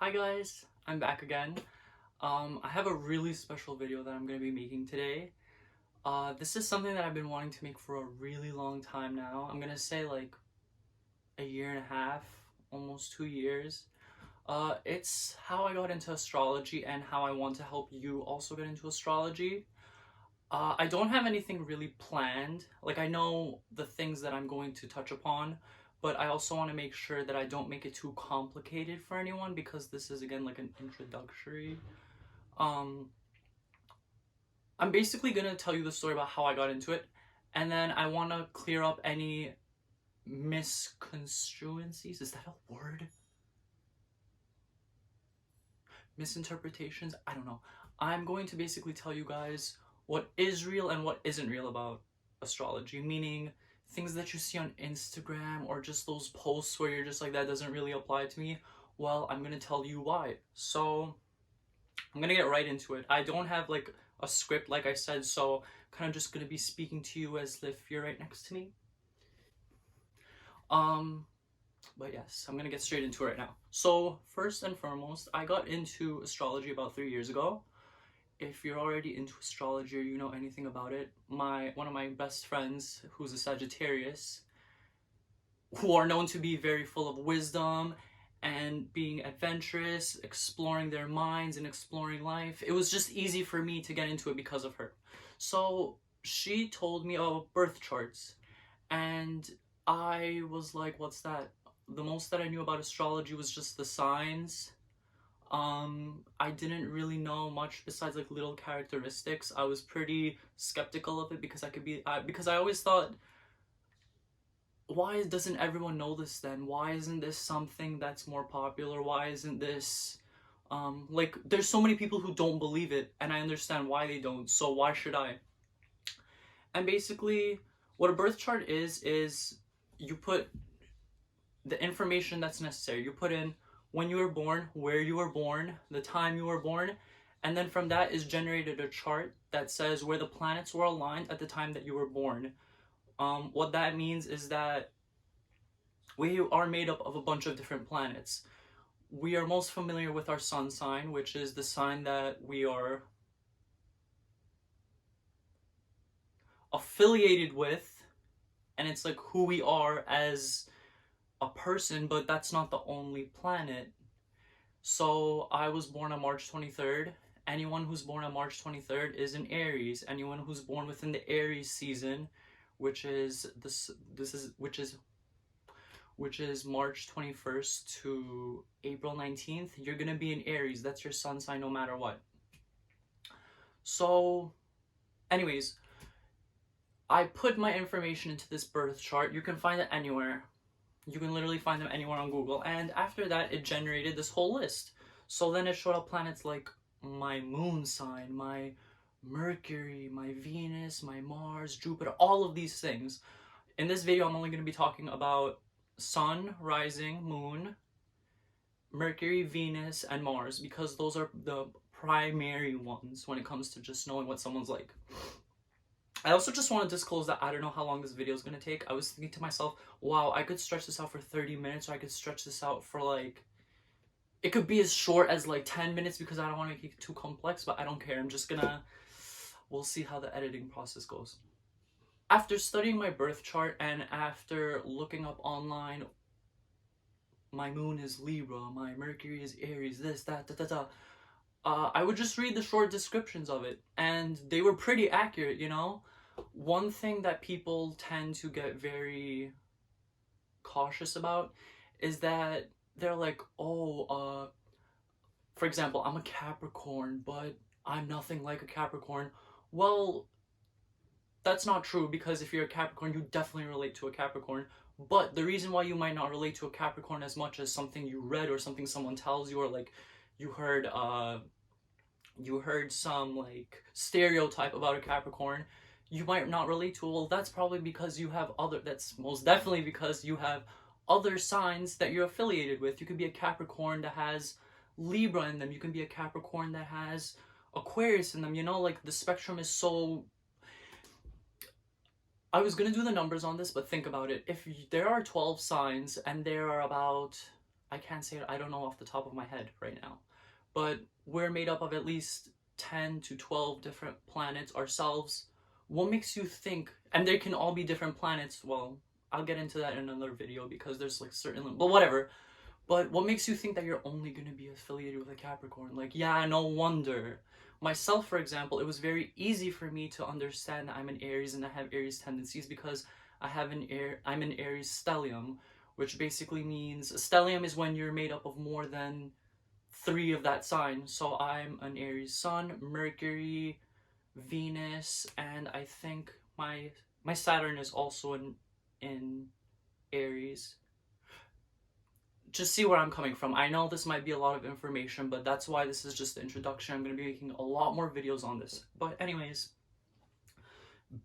Hi guys, I'm back again. I have a really special video that I'm going to be making today. This is something that I've been wanting to make for a really long time now. I'm going to say like a year and a half, almost 2 years. It's how I got into astrology and how I want to help you also get into astrology. I don't have anything really planned. Like, I know the things that I'm going to touch upon, but I also want to make sure that I don't make it too complicated for anyone because this is again like an introductory. Um, I'm basically gonna tell you the story about how I got into it, and then I want to clear up any misconstruencies. Is that a word? Misinterpretations? I don't know. I'm going to basically tell you guys what is real and what isn't real about astrology, meaning things that you see on Instagram or just those posts where you're just like, that doesn't really apply to me. Well, I'm gonna tell you why. So I'm gonna get right into it. I don't have like a script, like I said, so kind of just gonna be speaking to you as if you're right next to me. Um, but yes, I'm gonna get straight into it right now. So first and foremost, I got into astrology about 3 years ago. If you're already into astrology or you know anything about it, one of my best friends, who's a Sagittarius, who are known to be very full of wisdom and being adventurous, exploring their minds and exploring life. It was just easy for me to get into it because of her. So she told me about birth charts, and I was like, what's that? The most that I knew about astrology was just the signs. I didn't really know much besides like little characteristics. I was pretty skeptical of it because because I always thought, why doesn't everyone know this then? Why isn't this something that's more popular? Why isn't this like, there's so many people who don't believe it, and I understand why they don't, so why should I? And basically, what a birth chart is you put the information that's necessary. You put in when you were born, where you were born, the time you were born, and then from that is generated a chart that says where the planets were aligned at the time that you were born. What that means is that we are made up of a bunch of different planets. We are most familiar with our sun sign, which is the sign that we are affiliated with, and it's like who we are as a person, but that's not the only planet. So I was born on March 23rd. Anyone who's born on March 23rd is an Aries. Anyone who's born within the Aries season, which is March 21st to April 19th, you're gonna be an Aries. That's your sun sign no matter what. So, anyways, I put my information into this birth chart. You can find it anywhere. You can literally find them anywhere on Google. And after that, it generated this whole list. So then it showed up planets like my moon sign, my Mercury, my Venus, my Mars, Jupiter, all of these things. In this video, I'm only going to be talking about Sun, rising, Moon, Mercury, Venus, and Mars, because those are the primary ones when it comes to just knowing what someone's like. I also just want to disclose that I don't know how long this video is going to take. I was thinking to myself, wow, I could stretch this out for 30 minutes, or I could stretch this out for like, it could be as short as like 10 minutes because I don't want to make it too complex, but I don't care. I'm just gonna, we'll see how the editing process goes. After studying my birth chart and after looking up online, my moon is Libra, my Mercury is Aries, this, that, da, da, da. I would just read the short descriptions of it, and they were pretty accurate, you know? One thing that people tend to get very cautious about is that they're like, oh, for example, I'm a Capricorn, but I'm nothing like a Capricorn. Well, that's not true, because if you're a Capricorn, you definitely relate to a Capricorn. But the reason why you might not relate to a Capricorn as much as something you read or something someone tells you, or like you heard some like stereotype about a Capricorn, you might not relate to. Well, that's probably because you have that's most definitely because you have other signs that you're affiliated with. You could be a Capricorn that has Libra in them. You can be a Capricorn that has Aquarius in them. You know, like the spectrum is so... I was gonna do the numbers on this, but think about it. If there are 12 signs and there are about I can't say it, I don't know off the top of my head right now. But we're made up of at least 10 to 12 different planets ourselves. What makes you think, and they can all be different planets, well, I'll get into that in another video because there's like certain, but whatever. But what makes you think that you're only going to be affiliated with a Capricorn? Like, yeah, no wonder. Myself, for example, it was very easy for me to understand that I'm an Aries and I have Aries tendencies because I'm an Aries stellium, which basically means a stellium is when you're made up of more than 3 of that sign. So I'm an Aries Sun, Mercury, Venus, and I think my Saturn is also in Aries. Just see where I'm coming from. I know this might be a lot of information, but that's why this is just the introduction. I'm going to be making a lot more videos on this. But anyways,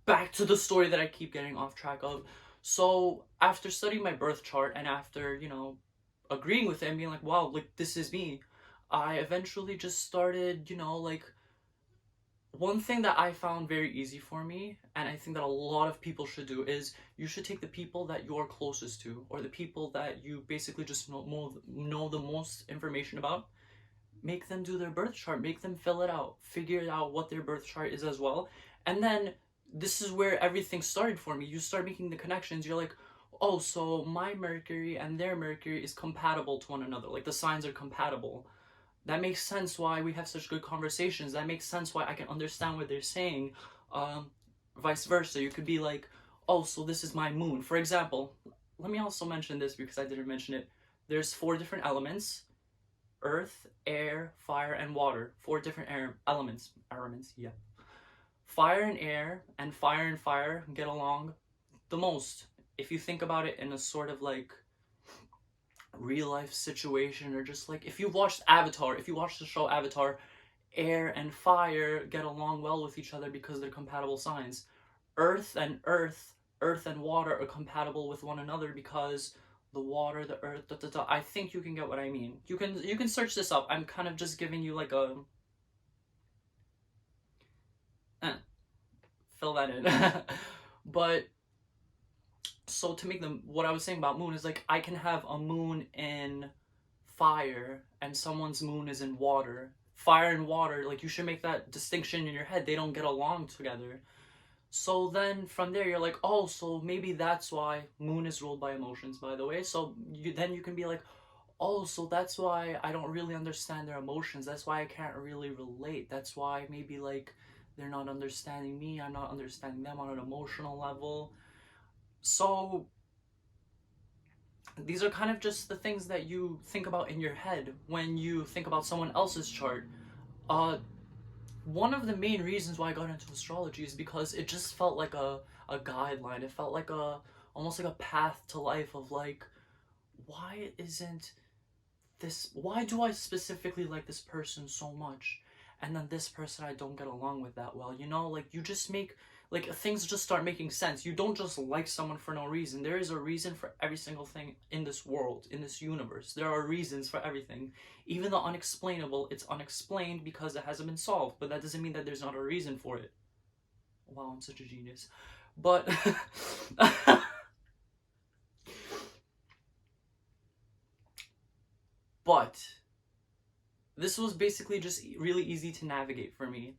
back to the story that I keep getting off track of. So after studying my birth chart and after, agreeing with it and being like, wow, like this is me, I eventually just started, like one thing that I found very easy for me, and I think that a lot of people should do, is you should take the people that you're closest to, or the people that you basically just know the most information about, make them do their birth chart, make them fill it out, figure out what their birth chart is as well. And then this is where everything started for me. You start making the connections. You're like, oh, so my Mercury and their Mercury is compatible to one another. Like the signs are compatible. That makes sense why we have such good conversations. That makes sense why I can understand what they're saying. Vice versa. You could be like, oh, so this is my moon. For example, let me also mention this because I didn't mention it. There's 4 different elements: earth, air, fire, and water. 4 different elements. Elements, yeah. Fire and fire get along the most. If you think about it in a sort of like real life situation, or just like if you watched Avatar, if you watched the show Avatar, air and fire get along well with each other because they're compatible signs. Earth and water are compatible with one another because the water, the earth, da, da, da. I think you can get what I mean. You can search this up. I'm kind of just giving you like a fill that in. But so to make them, what I was saying about moon is like I can have a moon in fire and someone's moon is in water. Fire and water, like you should make that distinction in your head. They don't get along together. So then from there you're like, oh, so maybe that's why moon is ruled by emotions, by the way. So then you can be like, oh, so that's why I don't really understand their emotions. That's why I can't really relate. That's why maybe like they're not understanding me. I'm not understanding them on an emotional level. So these are kind of just the things that you think about in your head when you think about someone else's chart. One of the main reasons why I got into astrology is because it just felt like a guideline. It felt like almost like a path to life of like, why do I specifically like this person so much? And then this person I don't get along with that well. Like you just make, like things just start making sense. You don't just like someone for no reason. There is a reason for every single thing in this world, in this universe. There are reasons for everything. Even the unexplainable, it's unexplained because it hasn't been solved. But that doesn't mean that there's not a reason for it. Wow, I'm such a genius. But but this was basically just really easy to navigate for me.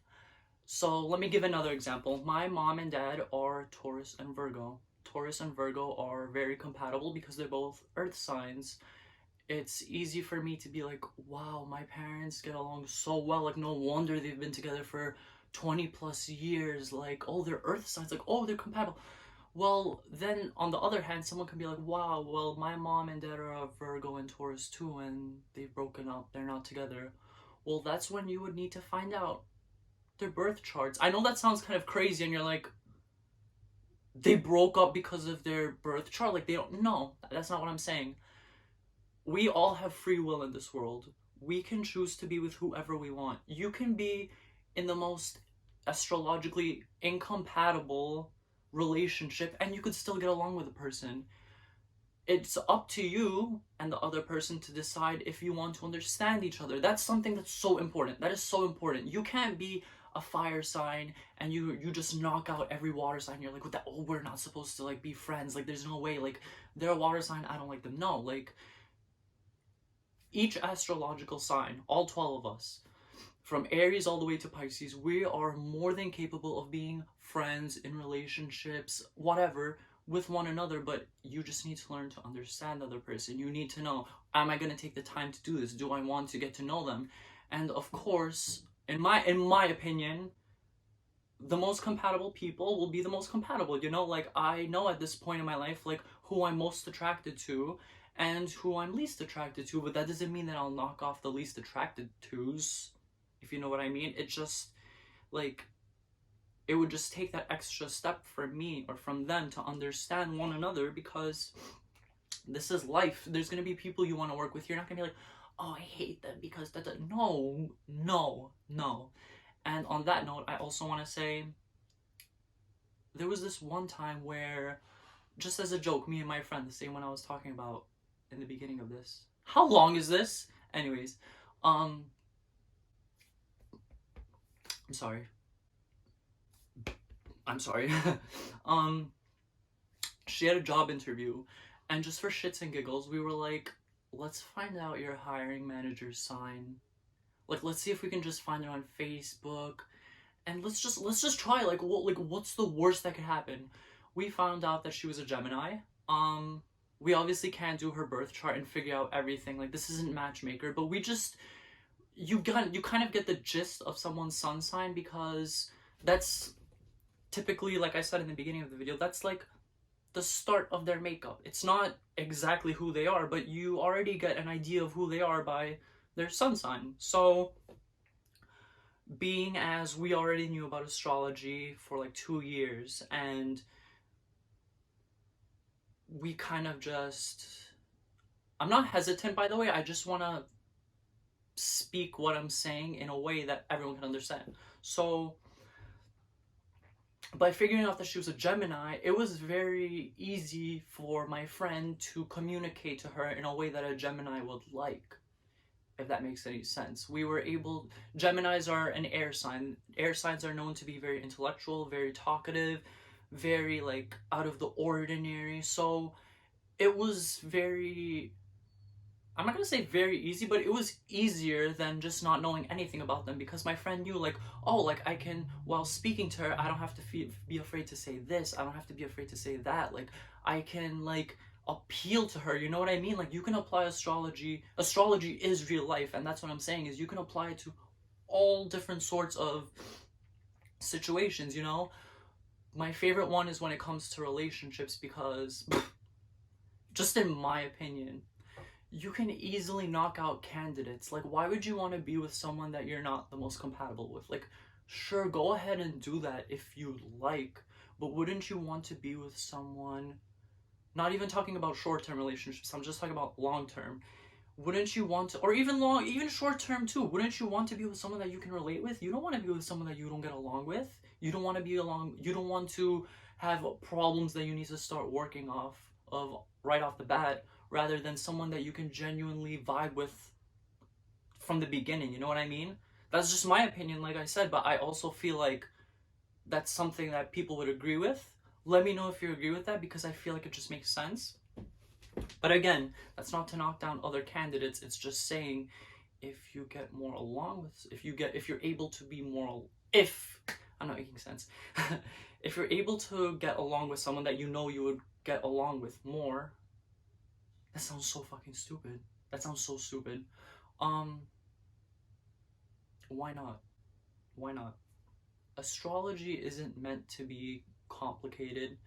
So let me give another example. My mom and dad are Taurus and Virgo. Taurus and Virgo are very compatible because they're both earth signs. It's easy for me to be like, wow, my parents get along so well. Like, no wonder they've been together for 20 plus years. Like, oh, they're earth signs. Like, oh, they're compatible. Well, then on the other hand, someone can be like, wow, well, my mom and dad are a Virgo and Taurus too, and they've broken up. They're not together. Well, that's when you would need to find out their birth charts. I know that sounds kind of crazy, and you're like, they broke up because of their birth chart. Like, they don't. No, that's not what I'm saying. We all have free will in this world. We can choose to be with whoever we want. You can be in the most astrologically incompatible relationship and you could still get along with a person. It's up to you and the other person to decide if you want to understand each other. That's something that's so important. That is so important. You can't be a fire sign and you just knock out every water sign. You're like, what that? Oh, we're not supposed to like be friends. Like, there's no way. Like, they're a water sign. I don't like them. No, like, each astrological sign, all 12 of us, from Aries all the way to Pisces, we are more than capable of being friends, in relationships, whatever, with one another, but you just need to learn to understand the other person. You need to know, am I going to take the time to do this? Do I want to get to know them? And of course, in my opinion, the most compatible people will be the most compatible, you know? Like, I know at this point in my life, like, who I'm most attracted to and who I'm least attracted to, but that doesn't mean that I'll knock off the least attracted tos, if you know what I mean. It just, like, it would just take that extra step for me or from them to understand one another, because this is life. There's gonna be people you want to work with. You're not gonna be like, oh, I hate them because that. No, no, no. And on that note, I also want to say, there was this one time where, just as a joke, me and my friend, the same one I was talking about in the beginning of this. How long is this? Anyways, I'm sorry. She had a job interview, and just for shits and giggles, we were like, let's find out your hiring manager's sign. Like, let's see if we can just find it on Facebook, and let's just try. Like, what's the worst that could happen? We found out that she was a Gemini. We obviously can't do her birth chart and figure out everything. Like, this isn't Matchmaker, but we just, you kind of get the gist of someone's sun sign, because that's typically, like I said in the beginning of the video, that's like the start of their makeup. It's not exactly who they are, but you already get an idea of who they are by their sun sign. So, being as we already knew about astrology for like 2 years, and we kind of just, I'm not hesitant, by the way, I just want to speak what I'm saying in a way that everyone can understand. So, by figuring out that she was a Gemini, it was very easy for my friend to communicate to her in a way that a Gemini would like, if that makes any sense. We were able, Geminis are an air sign. Air signs are known to be very intellectual, very talkative, very, like, out of the ordinary. So it was very, I'm not gonna say very easy, but it was easier than just not knowing anything about them, because my friend knew, like, oh, like, I can, while speaking to her, I don't have to be afraid to say this, I don't have to be afraid to say that, like, I can, like, appeal to her, you know what I mean? Like, you can apply astrology is real life, and that's what I'm saying, is you can apply it to all different sorts of situations, you know? My favorite one is when it comes to relationships, because, just in my opinion, you can easily knock out candidates. Like, why would you want to be with someone that you're not the most compatible with? Like, sure, go ahead and do that if you like, but wouldn't you want to be with someone, not even talking about short-term relationships, I'm just talking about long-term, wouldn't you want to, or even short-term too, wouldn't you want to be with someone that you can relate with? You don't want to be with someone that you don't get along with. You don't want to have problems that you need to start working off of right off the bat, rather than someone that you can genuinely vibe with from the beginning, you know what I mean? That's just my opinion, like I said, but I also feel like that's something that people would agree with. Let me know if you agree with that, because I feel like it just makes sense. But again, that's not to knock down other candidates, it's just saying, if you get more along with, if you're able to be more, I'm not making sense. If you're able to get along with someone that you know you would get along with more, that sounds so fucking stupid. That sounds so stupid. Why not? Why not? Astrology isn't meant to be complicated.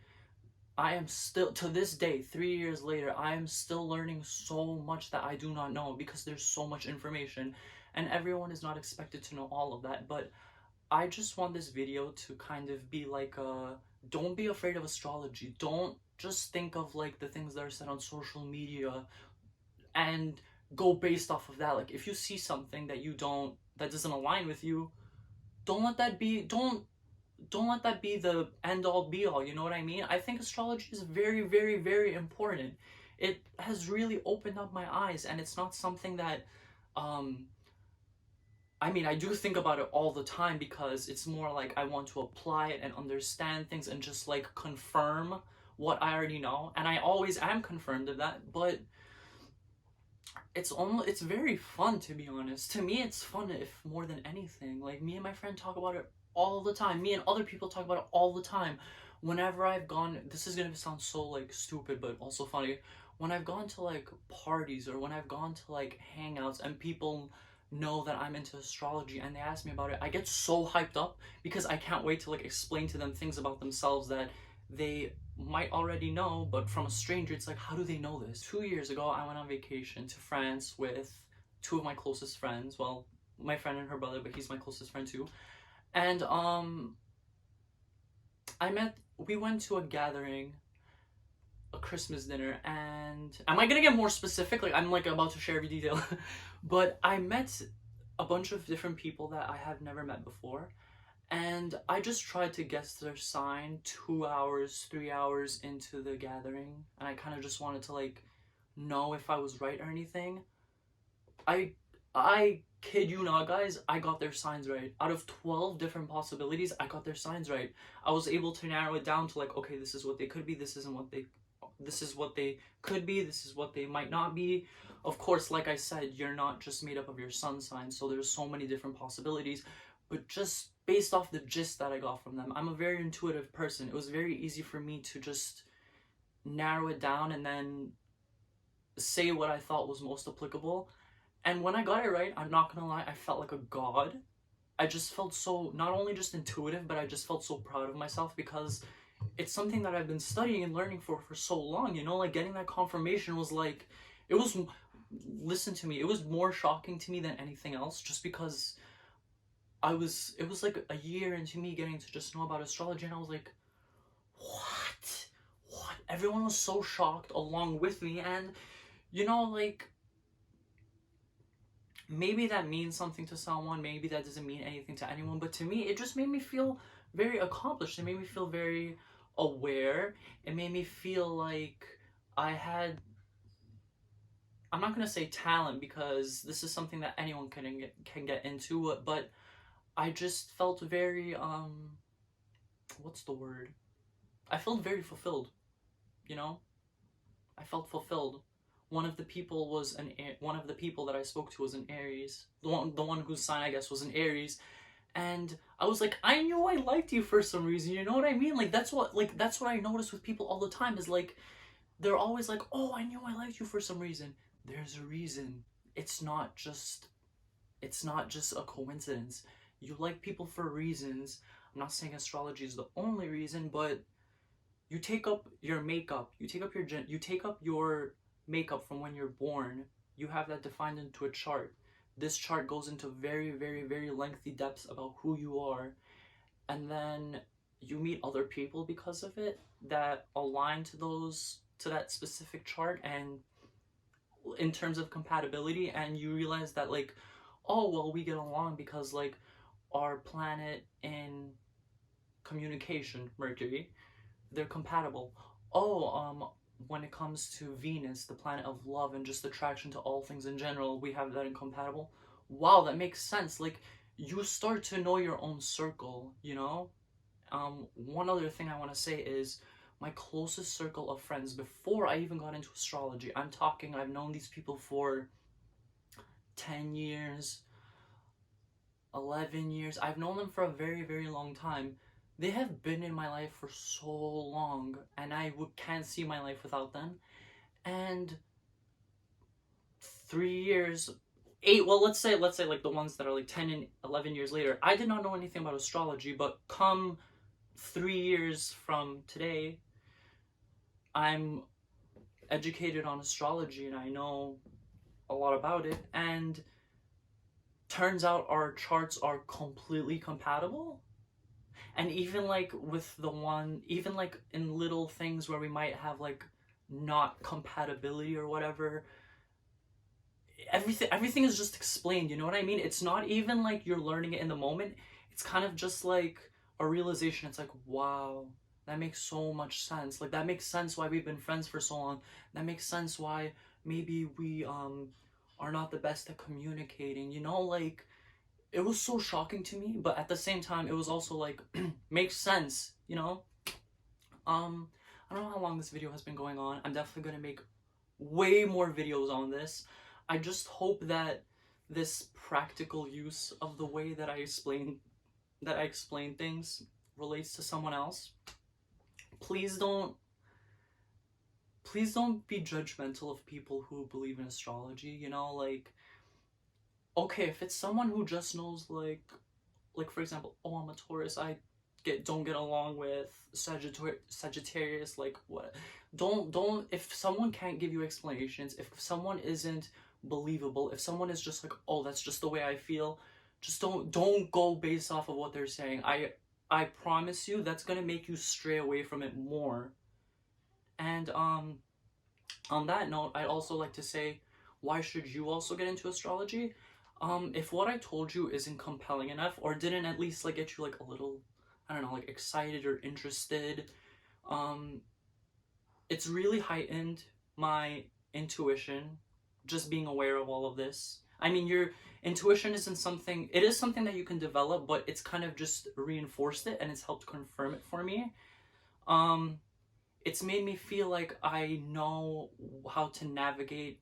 I am still, to this day, 3 years later, I am still learning so much that I do not know, because there's so much information, and everyone is not expected to know all of that. But I just want this video to kind of be like don't be afraid of astrology. Don't just think of, like, the things that are said on social media and go based off of that. Like, if you see something that doesn't align with you, don't let that be the end all be all, you know what I mean? I think astrology is very, very, very important. It has really opened up my eyes, and it's not something that I mean, I do think about it all the time, because it's more like I want to apply it and understand things and just, like, confirm what I already know. And I always am confirmed of that, but it's very fun, to be honest. To me, it's fun if more than anything. Like, me and my friend talk about it all the time. Me and other people talk about it all the time. Whenever I've gone, this is gonna sound so like stupid, but also funny. When I've gone to like parties, or when I've gone to like hangouts and people know that I'm into astrology and they ask me about it, I get so hyped up because I can't wait to like explain to them things about themselves that they might already know, but from a stranger, it's like, how do they know this? 2 years ago, I went on vacation to France with two of my closest friends. Well, my friend and her brother, but he's my closest friend too. And we went to a gathering, a Christmas dinner, and am I gonna get more specific? Like, I'm like about to share every detail. But I met a bunch of different people that I have never met before. And I just tried to guess their sign 2 hours, 3 hours into the gathering. And I kind of just wanted to like know if I was right or anything. I I kid you not, guys, I got their signs right. Out of 12 different possibilities, I got their signs right. I was able to narrow it down to like, okay, this is what they could be, this is what they could be, this is what they might not be. Of course, like I said, you're not just made up of your sun sign, so there's so many different possibilities. But just based off the gist that I got from them, I'm a very intuitive person. It was very easy for me to just narrow it down and then say what I thought was most applicable. And when I got it right, I'm not gonna lie, I felt like a god. I just felt so, not only just intuitive, but I just felt so proud of myself because it's something that I've been studying and learning for so long, you know? Like, getting that confirmation was like, it was, listen to me, it was more shocking to me than anything else, just because it was like a year into me getting to just know about astrology, and I was like, what? What? Everyone was so shocked along with me, and, you know, like, maybe that means something to someone, maybe that doesn't mean anything to anyone, but to me, it just made me feel very accomplished. It made me feel very aware. It made me feel like I had, I'm not gonna say talent because this is something that anyone can get into, but I just felt very what's the word? I felt very fulfilled, you know? I felt fulfilled. One of the people that I spoke to was an Aries. The one whose sign, I guess, was an Aries. And I was like, I knew I liked you for some reason, you know what I mean? That's what I notice with people all the time, is like, they're always like, oh, I knew I liked you for some reason. There's a reason. It's not just a coincidence. You like people for reasons. I'm not saying astrology is the only reason, but you take up your makeup. You take up your makeup from when you're born. You have that defined into a chart. This chart goes into very, very, very lengthy depths about who you are, and then you meet other people because of it that align to that specific chart, and in terms of compatibility, and you realize that, like, oh well, we get along because, like, our planet in communication, Mercury, they're compatible. Oh, when it comes to Venus, the planet of love and just attraction to all things in general, we have that incompatible. Wow, that makes sense. Like, you start to know your own circle, you know? One other thing I want to say is my closest circle of friends before I even got into astrology. I'm talking, I've known these people for 10 years, 11 years. I've known them for a very, very long time. They have been in my life for so long, and can't see my life without them. And 3 years, well, let's say like the ones that are like 10 and 11 years later, I did not know anything about astrology, but come 3 years from today, I'm educated on astrology and I know a lot about it, and turns out our charts are completely compatible. And even like even like in little things where we might have like not compatibility or whatever, everything is just explained, you know what I mean? It's not even like you're learning it in the moment. It's kind of just like a realization. It's like, wow, that makes so much sense. Like, that makes sense why we've been friends for so long. That makes sense why maybe we are not the best at communicating, you know? Like, it was so shocking to me, but at the same time, it was also like, makes sense, you know? I don't know how long this video has been going on. I'm definitely gonna make way more videos on this. I just hope that this practical use of the way that I explain things relates to someone else. Please don't be judgmental of people who believe in astrology, you know, like, okay, if it's someone who just knows, like for example, oh, I'm a Taurus, I don't get along with Sagittarius, like what? Don't if someone can't give you explanations, if someone isn't believable, if someone is just like, oh, that's just the way I feel, just don't go based off of what they're saying. I promise you that's gonna make you stray away from it more. And on that note, I'd also like to say, why should you also get into astrology? If what I told you isn't compelling enough, or didn't at least like get you like a little, I don't know, like excited or interested, um, it's really heightened my intuition, just being aware of all of this. I mean, your intuition isn't something, it is something that you can develop, but it's kind of just reinforced it and it's helped confirm it for me. Um, it's made me feel like I know how to navigate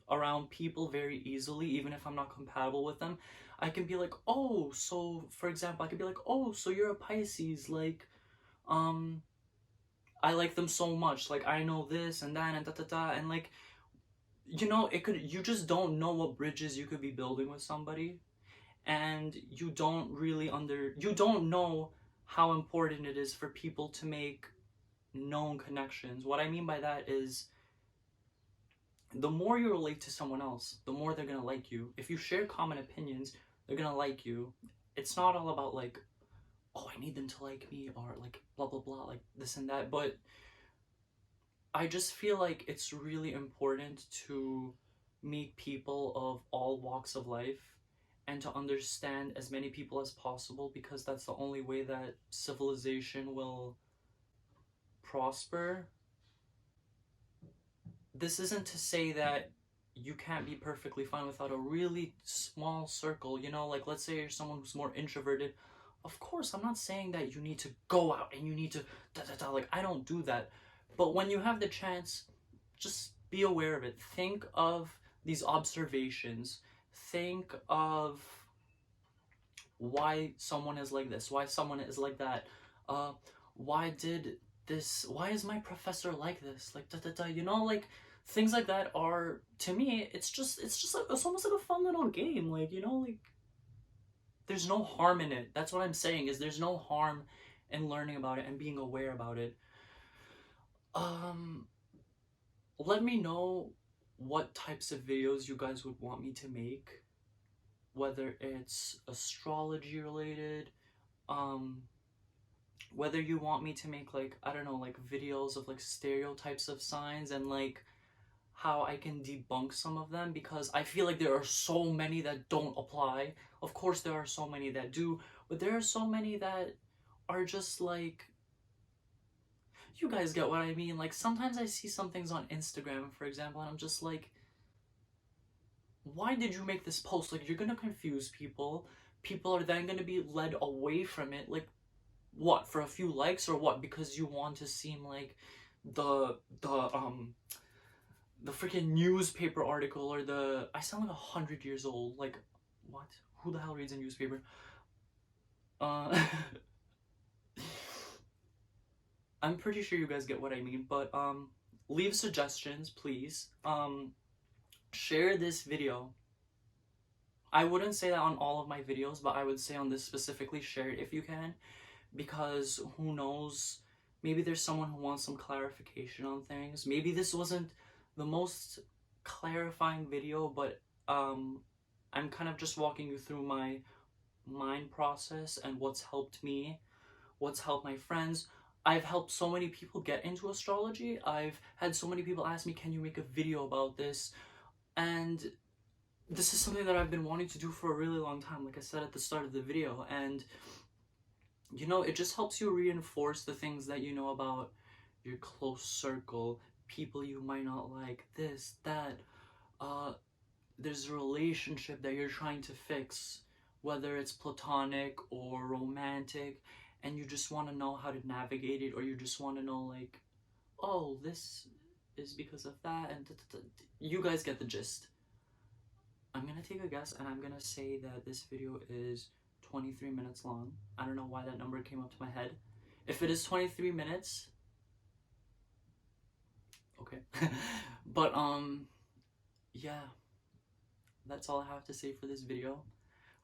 around people very easily, even if I'm not compatible with them. I can be like, oh, so for example, I could be like, oh, so you're a Pisces, like, um, I like them so much, like I know this and that and da da da, and like, you know, you just don't know what bridges you could be building with somebody, and you don't know how important it is for people to make known connections. What I mean by that is, the more you relate to someone else, the more they're gonna like you. If you share common opinions, they're gonna like you. It's not all about like, oh, I need them to like me, or like blah blah blah, like this and that. But I just feel like it's really important to meet people of all walks of life and to understand as many people as possible, because that's the only way that civilization will prosper. This isn't to say that you can't be perfectly fine without a really small circle, you know, like let's say you're someone who's more introverted. Of course, I'm not saying that you need to go out and you need to da da da, like I don't do that. But when you have the chance, just be aware of it. Think of these observations. Think of why someone is like this, why someone is like that. Uh, why is my professor like this? Like da da da, you know, like things like that are, to me, it's just like, it's almost like a fun little game, like, you know, like there's no harm in it. That's what I'm saying, is there's no harm in learning about it and being aware about it. Um, let me know what types of videos you guys would want me to make, whether it's astrology related, um, whether you want me to make like, I don't know, like videos of like stereotypes of signs and like how I can debunk some of them, because I feel like there are so many that don't apply. Of course there are so many that do, but there are so many that are just like, you guys get what I mean. Like sometimes I see some things on Instagram, for example, and I'm just like, why did you make this post? Like, you're gonna confuse people. People are then gonna be led away from it. Like, what, for a few likes or what? Because you want to seem like the the freaking newspaper article, or the, I sound like 100 years old. Like, what? Who the hell reads a newspaper? I'm pretty sure you guys get what I mean, but leave suggestions, please. Share this video. I wouldn't say that on all of my videos, but I would say on this specifically, share it if you can, because who knows, maybe there's someone who wants some clarification on things. Maybe this wasn't the most clarifying video, but I'm kind of just walking you through my mind process and what's helped me, what's helped my friends. I've helped so many people get into astrology. I've had so many people ask me, can you make a video about this? And this is something that I've been wanting to do for a really long time, like I said at the start of the video. And you know, it just helps you reinforce the things that you know about your close circle, people you might not like, this, that. There's a relationship that you're trying to fix, whether it's platonic or romantic, and you just want to know how to navigate it, or you just want to know like, oh, this is because of that, and you guys get the gist. I'm gonna take a guess and I'm gonna say that this video is 23 minutes long. I don't know why that number came up to my head. If it is 23 minutes, okay. But yeah, that's all I have to say for this video.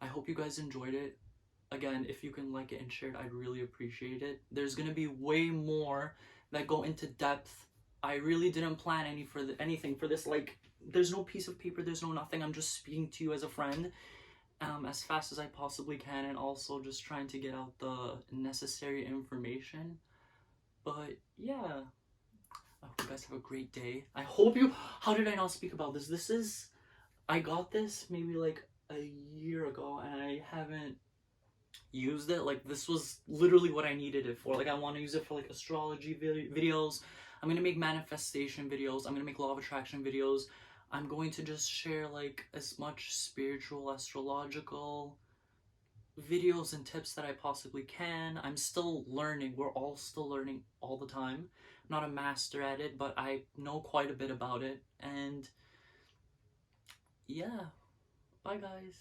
I hope you guys enjoyed it. Again, if you can like it and share it, I'd really appreciate it. There's gonna be way more that go into depth. I really didn't plan anything for this. Like, there's no piece of paper, there's no nothing. I'm just speaking to you as a friend, as fast as I possibly can, and also just trying to get out the necessary information. But yeah, I hope you guys have a great day. I hope you. How did I not speak about this? I got this maybe like a year ago, and I haven't used it. Like, this was literally what I needed it for. Like, I want to use it for like astrology videos. I'm gonna make manifestation videos. I'm gonna make law of attraction videos. I'm going to just share like as much spiritual, astrological videos and tips that I possibly can. I'm still learning. We're all still learning all the time. I'm not a master at it, but I know quite a bit about it. And yeah, bye guys.